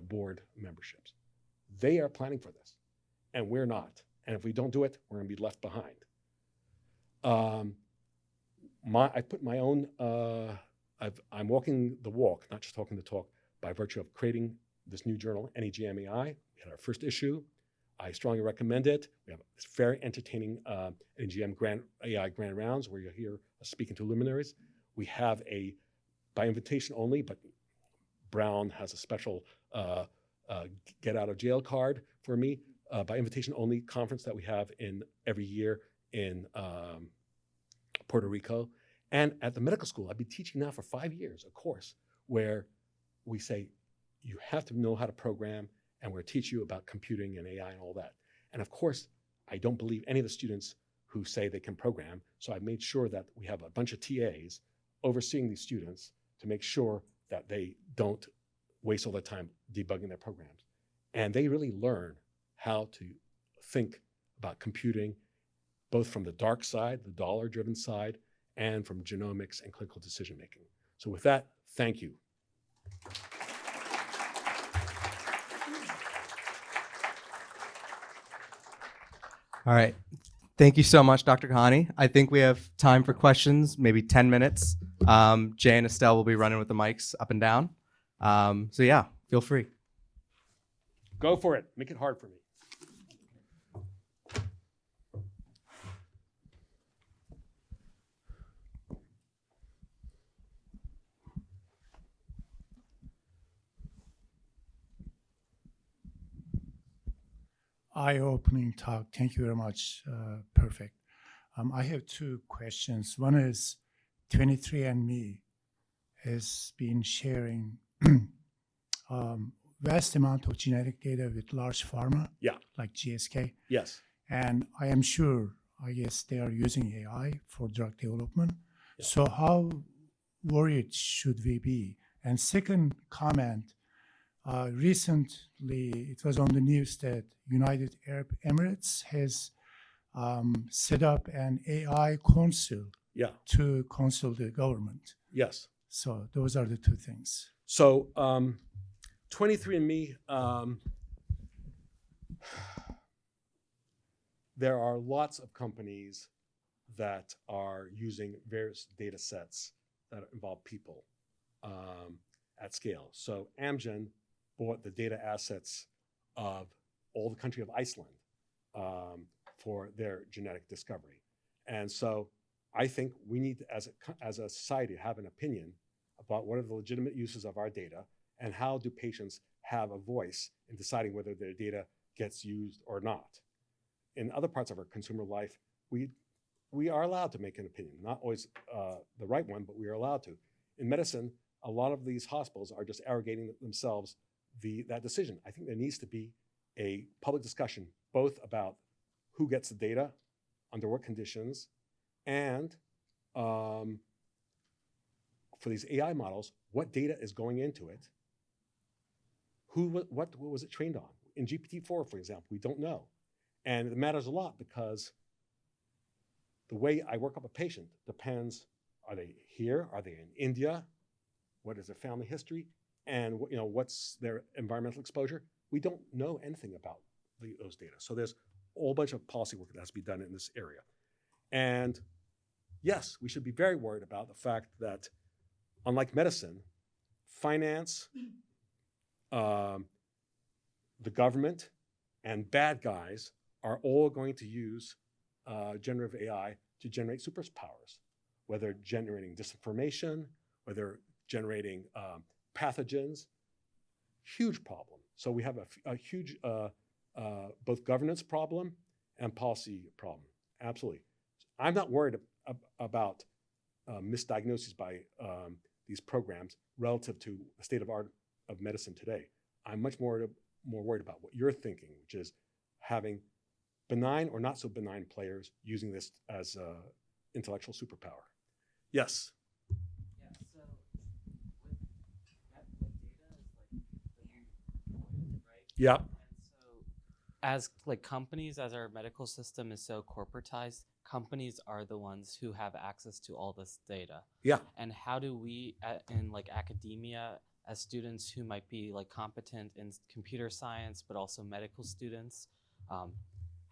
board memberships. They are planning for this, and we're not. And if we don't do it, we're going to be left behind. I put my own, I'm walking the walk, not just talking the talk, by virtue of creating this new journal, NEGMAI. We had our first issue. I strongly recommend it. We have this very entertaining NEGM AI Grand Rounds where you'll hear us speaking to luminaries. We have by invitation only, but Brown has a special get out of jail card for me, by invitation only conference that we have every year in Puerto Rico. And at the medical school, I've been teaching now for 5 years a course where we say, you have to know how to program, and we'll teach you about computing and AI and all that. And of course, I don't believe any of the students who say they can program, so I've made sure that we have a bunch of TAs overseeing these students to make sure that they don't waste all their time debugging their programs. And they really learn how to think about computing, both from the dark side, the dollar-driven side, and from genomics and clinical decision-making. So with that, thank you. All right. Thank you so much, Dr. Kohane. I think we have time for questions, maybe 10 minutes. Jay and Estelle will be running with the mics up and down. So yeah, feel free. Go for it. Make it hard for me. Eye-opening talk. Thank you very much. Perfect. I have two questions. One is 23andMe has been sharing vast amount of genetic data with large pharma, like GSK. Yes. And I am sure, I guess they are using AI for drug development. Yeah. So how worried should we be? And second comment, recently it was on the news that United Arab Emirates has set up an AI council Yeah. to consult the government. Yes. So those are the two things. So 23andMe, there are lots of companies that are using various data sets that involve people at scale. So Amgen bought the data assets of all the country of Iceland for their genetic discovery. And so I think we need, as a society, to have an opinion about what are the legitimate uses of our data and how do patients have a voice in deciding whether their data gets used or not. In other parts of our consumer life, we are allowed to make an opinion, not always the right one, but we are allowed to. In medicine, a lot of these hospitals are just arrogating themselves that decision. I think there needs to be a public discussion, both about who gets the data, under what conditions, and for these AI models, what data is going into it, what was it trained on? In GPT-4, for example, we don't know. And it matters a lot because the way I work up a patient depends, are they here? Are they in India? What is their family history? And what's their environmental exposure? We don't know anything about those data. So there's a whole bunch of policy work that has to be done in this area. And yes, we should be very worried about the fact that, unlike medicine, finance, the government, and bad guys are all going to use generative AI to generate superpowers, whether generating disinformation, whether generating pathogens. Huge problem. So we have a huge both governance problem and policy problem. Absolutely. I'm not worried about misdiagnoses by these programs relative to the state of art of medicine today. I'm much more worried about what you're thinking, which is having benign or not so benign players using this as intellectual superpower. Yes. Yeah, so with data is like the new oil, right? Yeah. And so as like companies, as our medical system is so corporatized, companies are the ones who have access to all this data. Yeah. And how do we in like academia, as students who might be like competent in computer science, but also medical students,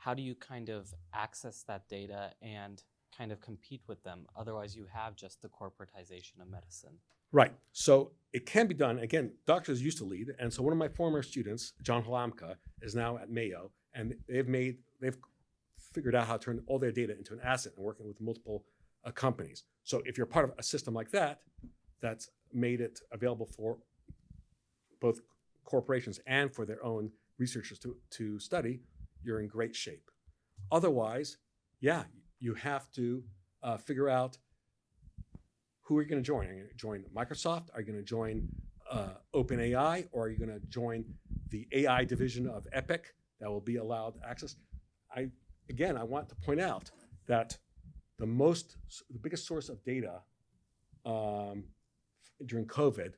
how do you kind of access that data and kind of compete with them? Otherwise, you have just the corporatization of medicine. Right. So it can be done. Again, doctors used to lead. And so one of my former students, John Halamka, is now at Mayo. And they've figured out how to turn all their data into an asset and working with multiple companies. So if you're part of a system like that, that's made it available for both corporations and for their own researchers to study, you're in great shape. Otherwise, yeah, you have to figure out who are you going to join. Are you going to join Microsoft? Are you going to join OpenAI? Or are you going to join the AI division of Epic that will be allowed access? I want to point out that the biggest source of data during COVID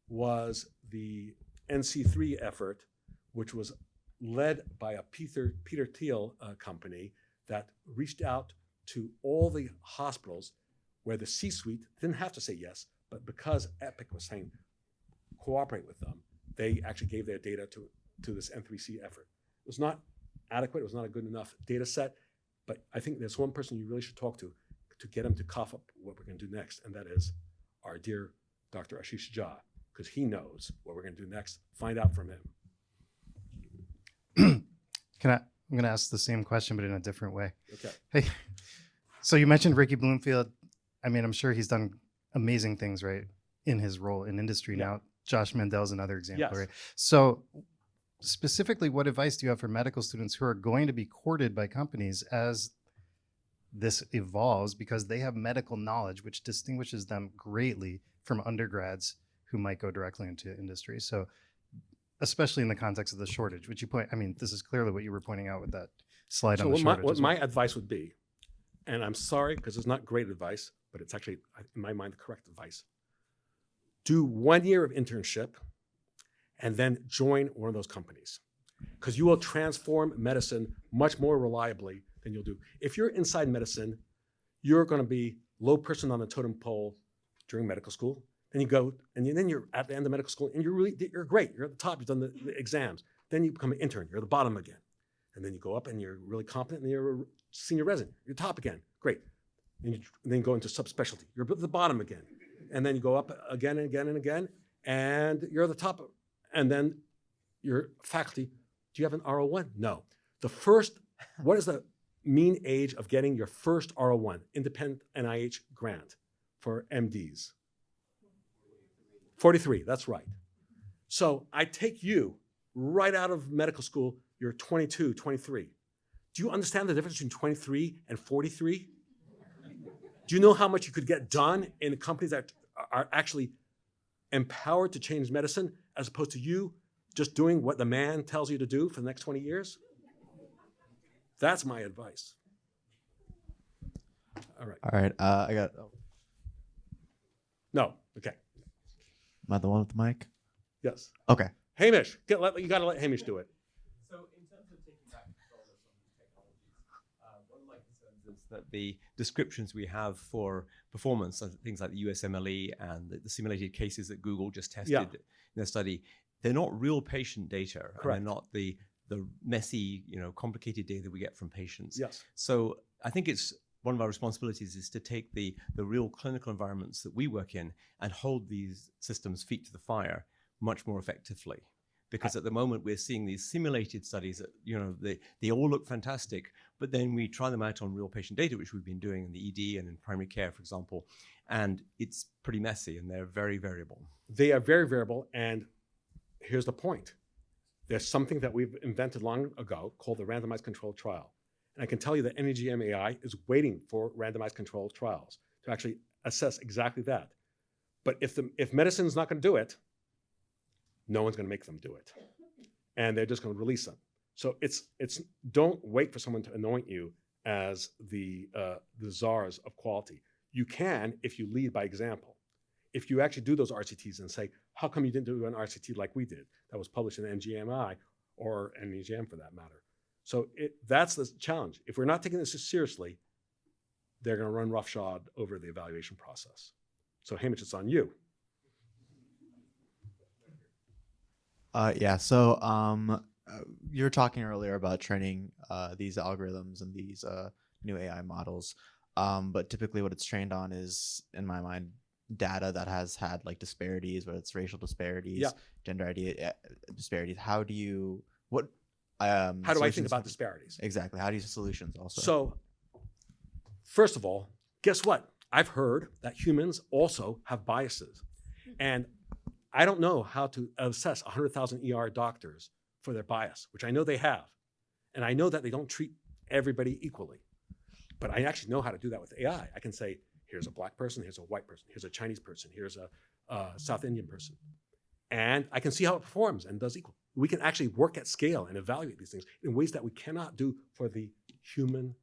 was the NC3 effort, which was led by a Peter Thiel company that reached out to all the hospitals where the C-suite didn't have to say yes, but because Epic was saying cooperate with them, they actually gave their data to this N3C effort. It was not adequate. It was not a good enough data set, but I think there's one person you really should talk to get him to cough up what we're going to do next, and that is our dear Dr. Ashish Jha, because he knows what we're going to do next. Find out from him. I'm going to ask the same question, but in a different way. Okay. Hey, so you mentioned Ricky Bloomfield. I mean, I'm sure he's done amazing things, right, in his role in industry Yeah. now. Josh Mandel's another example, Yes. right? So specifically, what advice do you have for medical students who are going to be courted by companies as this evolves, because they have medical knowledge, which distinguishes them greatly from undergrads who might go directly into industry? So especially in the context of the shortage, which this is clearly what you were pointing out with that slide So on the shortage. what as well. my advice would be, and I'm sorry because it's not great advice, but it's actually, in my mind, the correct advice. Do 1 year of internship and then join one of those companies, because you will transform medicine much more reliably than you'll do. If you're inside medicine, you're going to be low person on the totem pole during medical school. Then you go, and then you're at the end of medical school, and you're great. You're at the top. You've done the exams. Then you become an intern. You're at the bottom again. And then you go up, and you're really competent, and you're a senior resident. You're top again. Great. And then you go into subspecialty. You're at the bottom again. And then you go up again and again and again, and you're at the top. And then you're faculty. Do you have an R01? No. What is the mean age of getting your first R01, independent NIH grant for MDs? 43, that's right. So I take you right out of medical school, you're 22, 23. Do you understand the difference between 23 and 43? Do you know how much you could get done in companies that are actually empowered to change medicine, as opposed to you just doing what the man tells you to do for the next 20 years? That's my advice. All right. All right. I got. No, okay. Am I the one with the mic? Yes. Okay. Hamish, you got to let Hamish do it. So in terms of taking back control of some of these technologies, one of my concerns is that the descriptions we have for performance, things like the USMLE and the simulated cases that Google just tested in their study, they're not real patient data. Correct. And they're not the messy, complicated data we get from patients. Yes. So I think it's one of our responsibilities is to take the real clinical environments that we work in and hold these systems feet to the fire much more effectively. Because at the moment we're seeing these simulated studies that, they all look fantastic, but then we try them out on real patient data, which we've been doing in the ED and in primary care, for example, and it's pretty messy and they're very variable. They are very variable, and here's the point. There's something that we've invented long ago called the randomized controlled trial. And I can tell you that NEGM AI is waiting for randomized controlled trials to actually assess exactly that. But if medicine's not going to do it, no one's going to make them do it. And they're just going to release them. So don't wait for someone to anoint you as the czars of quality. You can if you lead by example. If you actually do those RCTs and say, how come you didn't do an RCT like we did that was published in NGMI or NEGM for that matter? So that's the challenge. If we're not taking this seriously, they're going to run roughshod over the evaluation process. So Hamish, it's on you. Yeah. So you were talking earlier about training these algorithms and these new AI models, but typically what it's trained on is, in my mind, data that has had like disparities, whether it's racial disparities, gender disparities. How do I think about disparities? Exactly. How do you use solutions also? So first of all, guess what? I've heard that humans also have biases. And I don't know how to assess 100,000 ER doctors for their bias, which I know they have. And I know that they don't treat everybody equally. But I actually know how to do that with AI. I can say, here's a black person, here's a white person, here's a Chinese person, here's a South Indian person. And I can see how it performs and does equal. We can actually work at scale and evaluate these things in ways that we cannot do for the human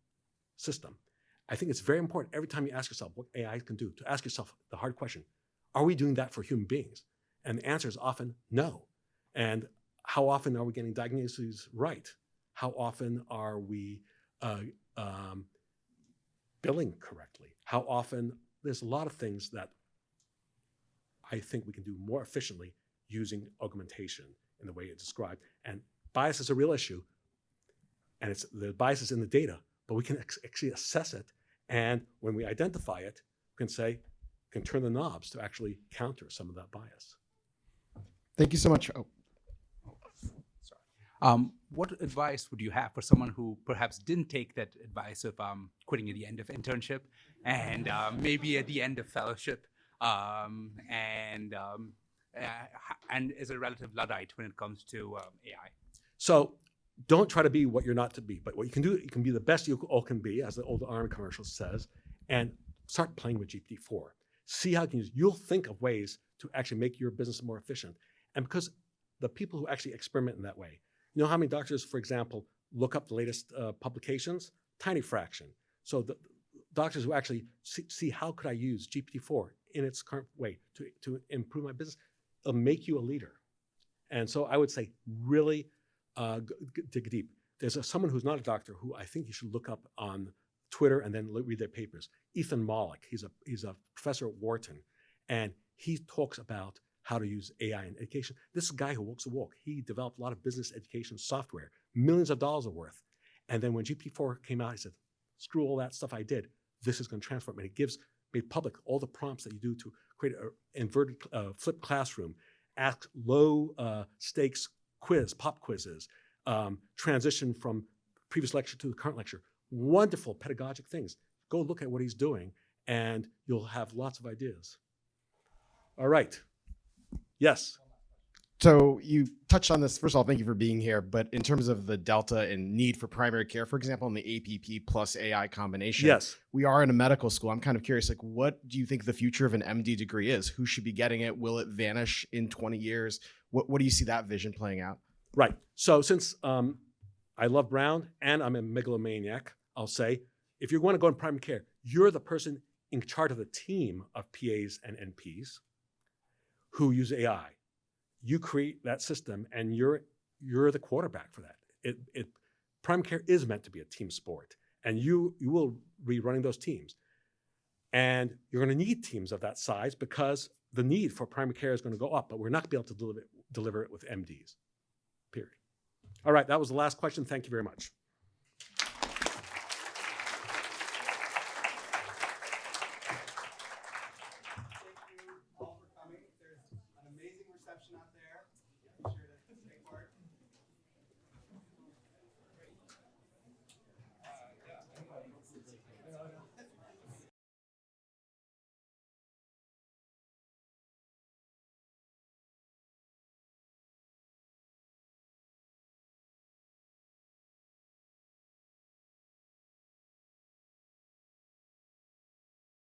system. I think it's very important every time you ask yourself what AI can do, to ask yourself the hard question, are we doing that for human beings? And the answer is often no. And how often are we getting diagnoses right? How often are we billing correctly? How often? There's a lot of things that I think we can do more efficiently using augmentation in the way it's described. And bias is a real issue. And the bias is in the data, but we can actually assess it. And when we identify it, we can turn the knobs to actually counter some of that bias. Thank you so much. What advice would you have for someone who perhaps didn't take that advice of quitting at the end of internship and maybe at the end of fellowship and is a relative Luddite when it comes to AI? So don't try to be what you're not to be, but what you can do, you can be the best you all can be, as the old Army commercial says, and start playing with GPT-4. See how you can use. You'll think of ways to actually make your business more efficient. And because the people who actually experiment in that way, you know how many doctors, for example, look up the latest publications? Tiny fraction. So doctors who actually see how could I use GPT-4 in its current way to improve my business, it'll make you a leader. And so I would say really dig deep. There's someone who's not a doctor who I think you should look up on Twitter and then read their papers. Ethan Mollick, he's a professor at Wharton, and he talks about how to use AI in education. This is a guy who walks the walk. He developed a lot of business education software, millions of dollars worth. And then when GPT-4 came out, he said, screw all that stuff I did. This is going to transform. And it made public all the prompts that you do to create an inverted flipped classroom, ask low stakes pop quizzes, transition from previous lecture to the current lecture. Wonderful pedagogic things. Go look at what he's doing and you'll have lots of ideas. All right. Yes. So you touched on this. First of all, thank you for being here. But in terms of the delta and need for primary care, for example, in the APP plus AI combination, Yes. we are in a medical school. I'm kind of curious, like, what do you think the future of an MD degree is? Who should be getting it? Will it vanish in 20 years? What do you see that vision playing out? Right. So since I love Brown and I'm a megalomaniac, I'll say, if you're going to go in primary care, you're the person in charge of the team of PAs and NPs who use AI. You create that system and you're the quarterback for that. Primary care is meant to be a team sport, and you will be running those teams. And you're going to need teams of that size because the need for primary care is going to go up, but we're not going to be able to deliver it with MDs, period. All right, that was the last question. Thank you very much.